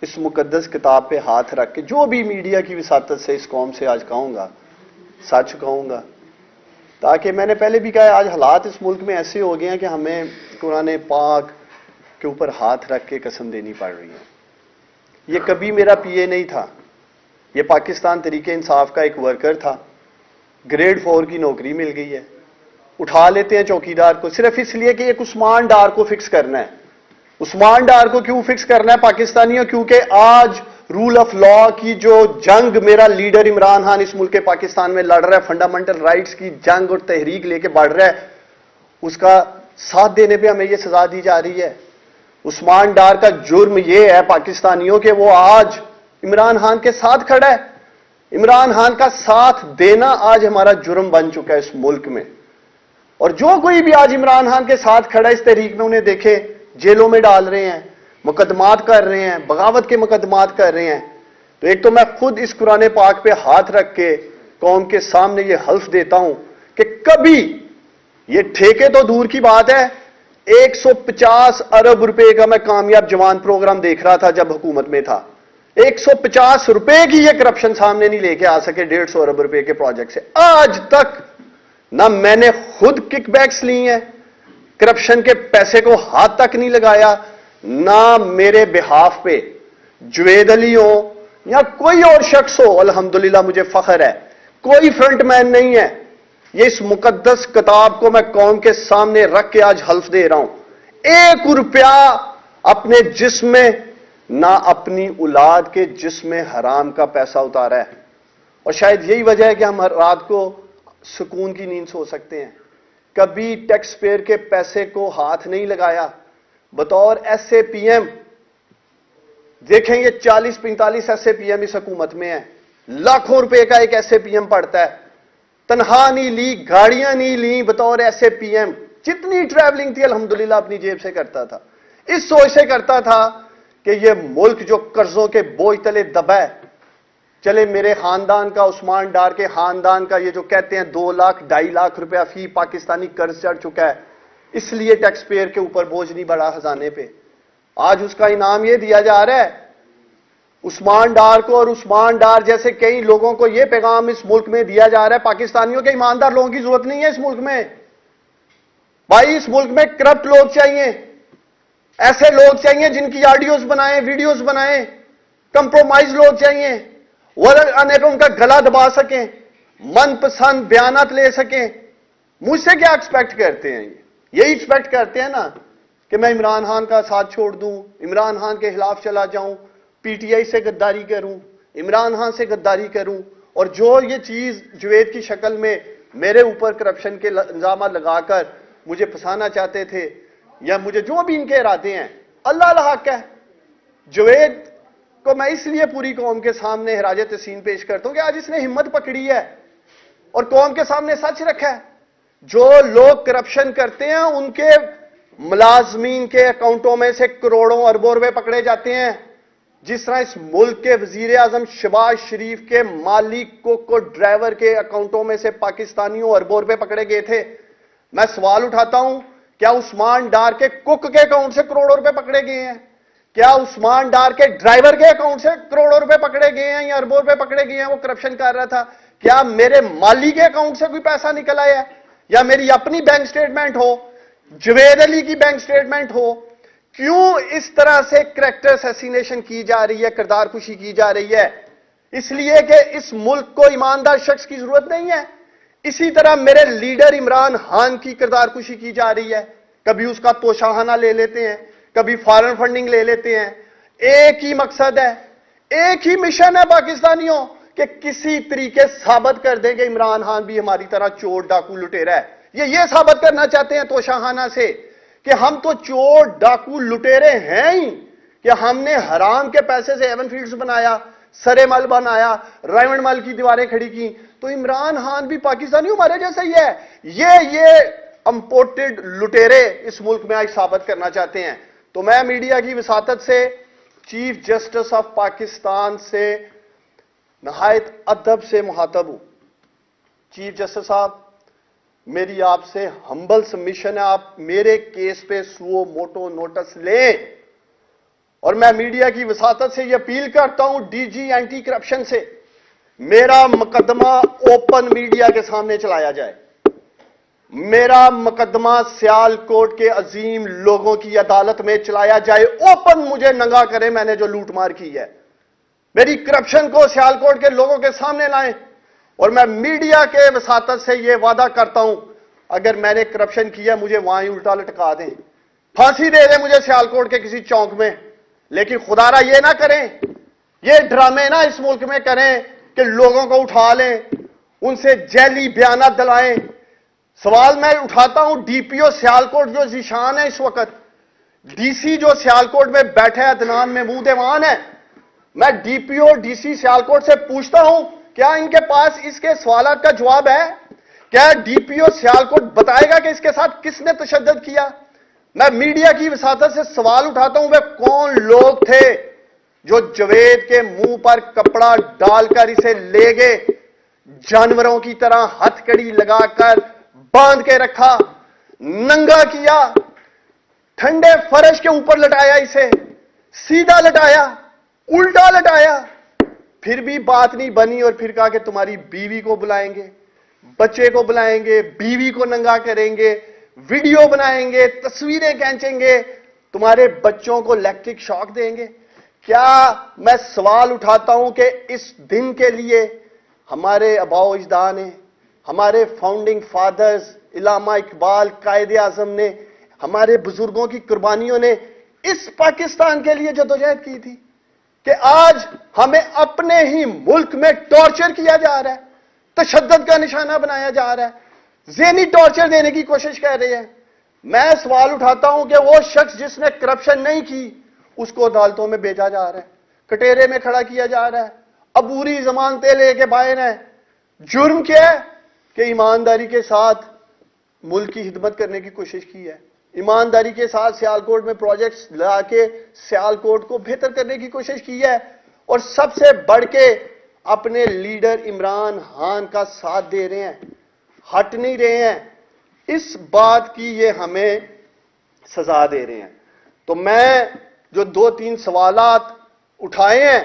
اس مقدس کتاب پہ ہاتھ رکھ کے جو بھی میڈیا کی وساطت سے اس قوم سے آج کہوں گا، سچ کہوں گا، تاکہ میں نے پہلے بھی کہا آج حالات اس ملک میں ایسے ہو گئے ہیں کہ ہمیں قرآن پاک کے اوپر ہاتھ رکھ کے قسم دینی پڑ رہی ہے۔ یہ کبھی میرا پی اے نہیں تھا، یہ پاکستان تحریک انصاف کا ایک ورکر تھا، گریڈ 4 کی نوکری مل گئی ہے، اٹھا لیتے ہیں چوکیدار کو صرف اس لیے کہ ایک عثمان ڈار کو فکس کرنا ہے۔ عثمان ڈار کو کیوں فکس کرنا ہے پاکستانیوں؟ کیونکہ آج رول آف لا کی جو جنگ میرا لیڈر عمران خان اس ملک پاکستان میں لڑ رہا ہے، فنڈامنٹل رائٹس کی جنگ اور تحریک لے کے بڑھ رہا ہے، اس کا ساتھ دینے پہ ہمیں یہ سزا دی جا رہی ہے۔ عثمان ڈار کا جرم یہ ہے پاکستانیوں کہ وہ آج عمران خان کے ساتھ کھڑا ہے۔ عمران خان کا ساتھ دینا آج ہمارا جرم بن چکا ہے اس ملک میں، اور جو کوئی بھی آج عمران خان کے ساتھ کھڑا ہے اس تحریک میں، انہیں دیکھے جیلوں میں ڈال رہے ہیں، مقدمات کر رہے ہیں، بغاوت کے مقدمات کر رہے ہیں۔ تو ایک تو میں خود اس قرآن پاک پہ ہاتھ رکھ کے قوم کے سامنے یہ حلف دیتا ہوں کہ کبھی، یہ ٹھیکے تو دور کی بات ہے، 150 ارب روپے کا میں کامیاب جوان پروگرام دیکھ رہا تھا جب حکومت میں تھا، 150 روپے کی یہ کرپشن سامنے نہیں لے کے آ سکے 150 ارب روپے کے پروجیکٹ سے۔ آج تک نہ میں نے خود کک بیکس لی ہیں، کرپشن کے پیسے کو ہاتھ تک نہیں لگایا، نہ میرے بہاف پہ جوید علی ہو یا کوئی اور شخص ہو، الحمدللہ مجھے فخر ہے، کوئی فرنٹ مین نہیں ہے۔ یہ اس مقدس کتاب کو میں قوم کے سامنے رکھ کے آج حلف دے رہا ہوں، 1 روپیہ اپنے جسم میں نہ اپنی اولاد کے جسم میں حرام کا پیسہ اتارا ہے۔ اور شاید یہی وجہ ہے کہ ہم رات کو سکون کی نیند سو سکتے ہیں۔ کبھی ٹیکس پیئر کے پیسے کو ہاتھ نہیں لگایا۔ بطور ایس اے پی ایم دیکھیں، یہ 40-45 ایس اے پی ایم اس حکومت میں ہیں، لاکھوں روپے کا ایک ایس اے پی ایم پڑتا ہے، تنخواہ نہیں لی، گاڑیاں نہیں لی، بطور ایس اے پی ایم جتنی ٹریولنگ تھی الحمدللہ اپنی جیب سے کرتا تھا، اس سوچ سے کرتا تھا کہ یہ ملک جو قرضوں کے بوجھ تلے دبا ہے، چلے میرے خاندان کا، عثمان ڈار کے خاندان کا، یہ جو کہتے ہیں 2 لاکھ 2.5 لاکھ روپیہ فی پاکستانی قرض چڑھ چکا ہے، اس لیے ٹیکس پیئر کے اوپر بوجھ نہیں بڑھا خزانے پہ۔ آج اس کا انعام یہ دیا جا رہا ہے عثمان ڈار کو، اور عثمان ڈار جیسے کئی لوگوں کو یہ پیغام اس ملک میں دیا جا رہا ہے، پاکستانیوں کے ایماندار لوگوں کی ضرورت نہیں ہے اس ملک میں بھائی، اس ملک میں کرپٹ لوگ چاہیے، ایسے لوگ چاہیے جن کی آڈیوز بنائیں، ویڈیوز بنائیں، کمپرومائز لوگ چاہیے، ان کا گلا دبا سکیں، من پسند بیانات لے سکیں۔ مجھ سے کیا ایکسپیکٹ کرتے ہیں؟ یہی ایکسپیکٹ کرتے ہیں نا کہ میں عمران خان کا ساتھ چھوڑ دوں، عمران خان کے خلاف چلا جاؤں، پی ٹی آئی سے غداری کروں، عمران خان سے غداری کروں، اور جو یہ چیز جوید کی شکل میں میرے اوپر کرپشن کے الزامات لگا کر مجھے پھنسانا چاہتے تھے، یا مجھے جو بھی ان کے ارادے ہیں، اللہ الحق ہے۔ جوید کو میں اس لیے پوری قوم کے سامنے خراج تحسین پیش کرتا ہوں کہ آج اس نے ہمت پکڑی ہے اور قوم کے سامنے سچ رکھا ہے۔ جو لوگ کرپشن کرتے ہیں ان کے ملازمین کے اکاؤنٹوں میں سے کروڑوں اربوں روپے پکڑے جاتے ہیں، جس طرح اس ملک کے وزیر اعظم شہباز شریف کے مالی کو ڈرائیور کے اکاؤنٹوں میں سے پاکستانیوں اربوں روپے پکڑے گئے تھے۔ میں سوال اٹھاتا ہوں، کیا عثمان ڈار کے کک کے اکاؤنٹ سے کروڑوں روپے پکڑے گئے ہیں؟ کیا عثمان ڈار کے ڈرائیور کے اکاؤنٹ سے کروڑوں روپے پکڑے گئے ہیں یا اربوں روپے پکڑے گئے ہیں؟ وہ کرپشن کر رہا تھا۔ کیا میرے مالی کے اکاؤنٹ سے کوئی پیسہ نکل آیا ہے، یا میری اپنی بینک سٹیٹمنٹ ہو، جوید علی کی بینک سٹیٹمنٹ ہو؟ کیوں اس طرح سے کریکٹر اسیسینیشن کی جا رہی ہے، کردار کشی کی جا رہی ہے؟ اس لیے کہ اس ملک کو ایماندار شخص کی ضرورت نہیں ہے۔ اسی طرح میرے لیڈر عمران خان کی کردار کشی کی جا رہی ہے، کبھی اس کا توشاہانہ لے لیتے ہیں، کبھی فارن فنڈنگ لے لیتے ہیں۔ ایک ہی مقصد ہے، ایک ہی مشن ہے پاکستانیوں، کہ کسی طریقے ثابت کر دیں کہ عمران خان بھی ہماری طرح چور ڈاکو لٹیرا ہے۔ یہ ثابت کرنا چاہتے ہیں توشاہانہ سے کہ ہم تو چور ڈاکو لٹیرے ہیں ہی، کہ ہم نے حرام کے پیسے سے ایون فیلڈز بنایا، سرے مل بنایا، رائمنڈ مل کی دیواریں کھڑی کی، تو عمران خان بھی پاکستانی ہمارے جیسا ہی ہے۔ یہ امپورٹڈ لٹیرے اس ملک میں آج ثابت کرنا چاہتے ہیں۔ تو میں میڈیا کی وساطت سے چیف جسٹس آف پاکستان سے نہایت ادب سے مخاطب ہوں۔ چیف جسٹس صاحب، میری آپ سے ہمبل سبمیشن ہے، آپ میرے کیس پہ سو موٹو نوٹس لیں اور میں میڈیا کی وساطت سے یہ اپیل کرتا ہوں ڈی جی اینٹی کرپشن سے، میرا مقدمہ اوپن میڈیا کے سامنے چلایا جائے، میرا مقدمہ سیالکوٹ کے عظیم لوگوں کی عدالت میں چلایا جائے، اوپن مجھے ننگا کرے میں نے جو لوٹ مار کی ہے، میری کرپشن کو سیالکوٹ کے لوگوں کے سامنے لائیں، اور میں میڈیا کے وساطت سے یہ وعدہ کرتا ہوں اگر میں نے کرپشن کیا مجھے وہاں ہی الٹا لٹکا دیں، پھانسی دے دیں مجھے سیالکوٹ کے کسی چوک میں، لیکن خدا را یہ نہ کریں، یہ ڈرامے نہ اس ملک میں کریں کہ لوگوں کو اٹھا لیں، ان سے جعلی بیانات دلائیں۔ سوال میں اٹھاتا ہوں ڈی پی او سیالکوٹ جو ذیشان ہے اس وقت، ڈی سی جو سیالکوٹ میں بیٹھے عدنان محمود ایوان ہے، میں D P O D C Sialkot سے پوچھتا ہوں کیا ان کے پاس اس کے سوالات کا جواب ہے؟ کیا ڈی پی او سیالکوٹ بتائے گا کہ اس کے ساتھ کس نے تشدد کیا؟ میں میڈیا کی وساطت سے سوال اٹھاتا ہوں وہ کون لوگ تھے جو جوید کے منہ پر کپڑا ڈال کر اسے لے گئے، جانوروں کی طرح ہتھ کڑی لگا کر باندھ کے رکھا، ننگا کیا، ٹھنڈے فرش کے اوپر لٹایا، اسے سیدھا لٹایا، الٹا لٹایا، پھر بھی بات نہیں بنی، اور پھر کہا کہ تمہاری بیوی کو بلائیں گے، بچے کو بلائیں گے، بیوی کو ننگا کریں گے، ویڈیو بنائیں گے، تصویریں کھینچیں گے، تمہارے بچوں کو الیکٹرک شاک دیں گے۔ کیا میں سوال اٹھاتا ہوں کہ اس دن کے لیے ہمارے آباء و اجداد نے، ہمارے فاؤنڈنگ فادرز، علامہ اقبال، قائد اعظم نے، ہمارے بزرگوں کی قربانیوں نے اس پاکستان کے لیے جدوجہد کی تھی کہ آج ہمیں اپنے ہی ملک میں ٹارچر کیا جا رہا ہے، تشدد کا نشانہ بنایا جا رہا ہے، ذہنی ٹارچر دینے کی کوشش کر رہے ہیں۔ میں سوال اٹھاتا ہوں کہ وہ شخص جس نے کرپشن نہیں کی اس کو عدالتوں میں بھیجا جا رہا ہے، کٹہرے میں کھڑا کیا جا رہا ہے، عبوری ضمانتیں لے کے باہر ہیں۔ جرم کیا ہے کہ ایمانداری کے ساتھ ملک کی خدمت کرنے کی کوشش کی ہے، ایمانداری کے ساتھ سیالکوٹ میں پروجیکٹس لا کے سیالکوٹ کو بہتر کرنے کی کوشش کی ہے، اور سب سے بڑھ کے اپنے لیڈر عمران خان کا ساتھ دے رہے ہیں، ہٹ نہیں رہے ہیں۔ اس بات کی یہ ہمیں سزا دے رہے ہیں۔ تو میں جو 2-3 سوالات اٹھائے ہیں،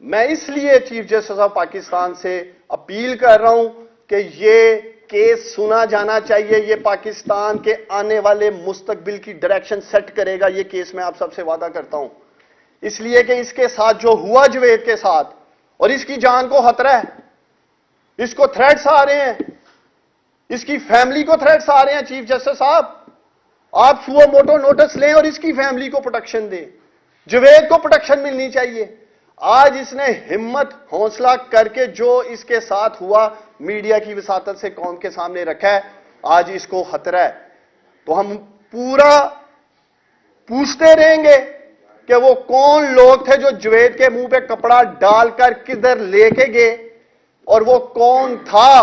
میں اس لیے چیف جسٹس آف پاکستان سے اپیل کر رہا ہوں کہ یہ کیس سنا جانا چاہیے، یہ پاکستان کے آنے والے مستقبل کی ڈائریکشن سیٹ کرے گا، یہ کیس میں آپ سب سے وعدہ کرتا ہوں، اس لیے کہ اس کے ساتھ جو ہوا جوید کے ساتھ، اور اس کی جان کو خطرہ ہے، اس کو تھریٹس آ رہے ہیں، اس کی فیملی کو تھریٹس آ رہے ہیں۔ چیف جسٹس صاحب آپ سو موٹو نوٹس لیں اور اس کی فیملی کو پروٹیکشن دیں، جوید کو پروٹیکشن ملنی چاہیے۔ آج اس نے ہمت حوصلہ کر کے جو اس کے ساتھ ہوا میڈیا کی وساطت سے قوم کے سامنے رکھا ہے، آج اس کو خطرہ ہے۔ تو ہم پورا پوچھتے رہیں گے کہ وہ کون لوگ تھے جو جوید کے منہ پہ کپڑا ڈال کر کدھر لے کے گئے، اور وہ کون تھا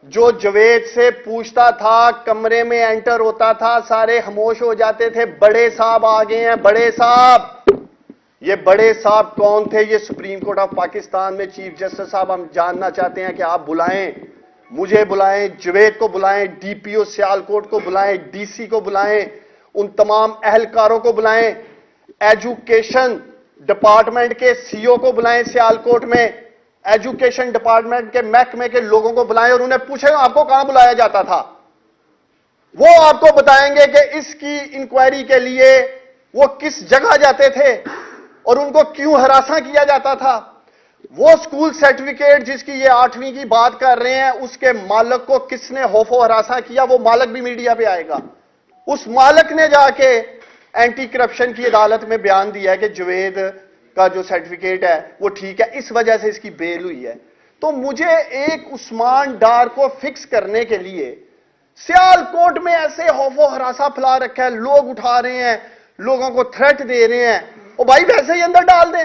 جو جوید سے پوچھتا تھا، کمرے میں انٹر ہوتا تھا، سارے خاموش ہو جاتے تھے، بڑے صاحب آ گئے ہیں، بڑے صاحب۔ یہ بڑے صاحب کون تھے؟ یہ سپریم کورٹ آف پاکستان میں چیف جسٹس صاحب ہم جاننا چاہتے ہیں کہ آپ بلائیں، مجھے بلائیں، جوید کو بلائیں، ڈی پی او سیالکوٹ کو بلائیں، ڈی سی کو بلائیں، ان تمام اہلکاروں کو بلائیں، ایجوکیشن ڈپارٹمنٹ کے سی او کو بلائیں سیالکوٹ میں، ایجوکیشن ڈپارٹمنٹ کے محکمے کے لوگوں کو بلائیں، اور انہیں پوچھیں آپ کو کہاں بلایا جاتا تھا۔ وہ آپ کو بتائیں گے کہ اس کی انکوائری کے لیے وہ کس جگہ جاتے تھے اور ان کو کیوں ہراساں کیا جاتا تھا۔ وہ سکول سرٹیفکیٹ جس کی یہ 8ویں کی بات کر رہے ہیں، اس کے مالک کو کس نے خوف و ہراساں کیا، وہ مالک بھی میڈیا پہ آئے گا۔ اس مالک نے جا کے اینٹی کرپشن کی عدالت میں بیان دیا ہے کہ جوید کا جو سرٹیفکیٹ ہے وہ ٹھیک ہے، اس وجہ سے اس کی بیل ہوئی ہے۔ تو مجھے ایک عثمان ڈار کو فکس کرنے کے لیے سیالکوٹ میں ایسے خوف و ہراساں پھیلا رکھا ہے، لوگ اٹھا رہے ہیں، لوگوں کو تھریٹ دے رہے ہیں، او بھائی ویسے ہی اندر ڈال دیں،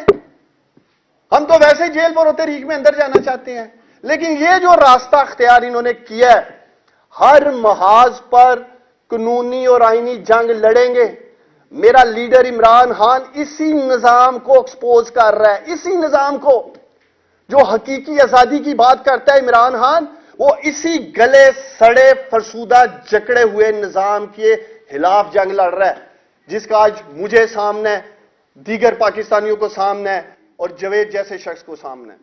ہم تو ویسے ہی جیل پر ہوتے ریک میں اندر جانا چاہتے ہیں۔ لیکن یہ جو راستہ اختیار انہوں نے کیا ہے، ہر محاذ پر قانونی اور آئینی جنگ لڑیں گے۔ میرا لیڈر عمران خان اسی نظام کو ایکسپوز کر رہا ہے، اسی نظام کو جو حقیقی آزادی کی بات کرتا ہے عمران خان، وہ اسی گلے سڑے فرسودہ جکڑے ہوئے نظام کے خلاف جنگ لڑ رہا ہے، جس کا آج مجھے سامنے دیگر پاکستانیوں کو سامنا ہے اور جاوید جیسے شخص کو سامنا ہے.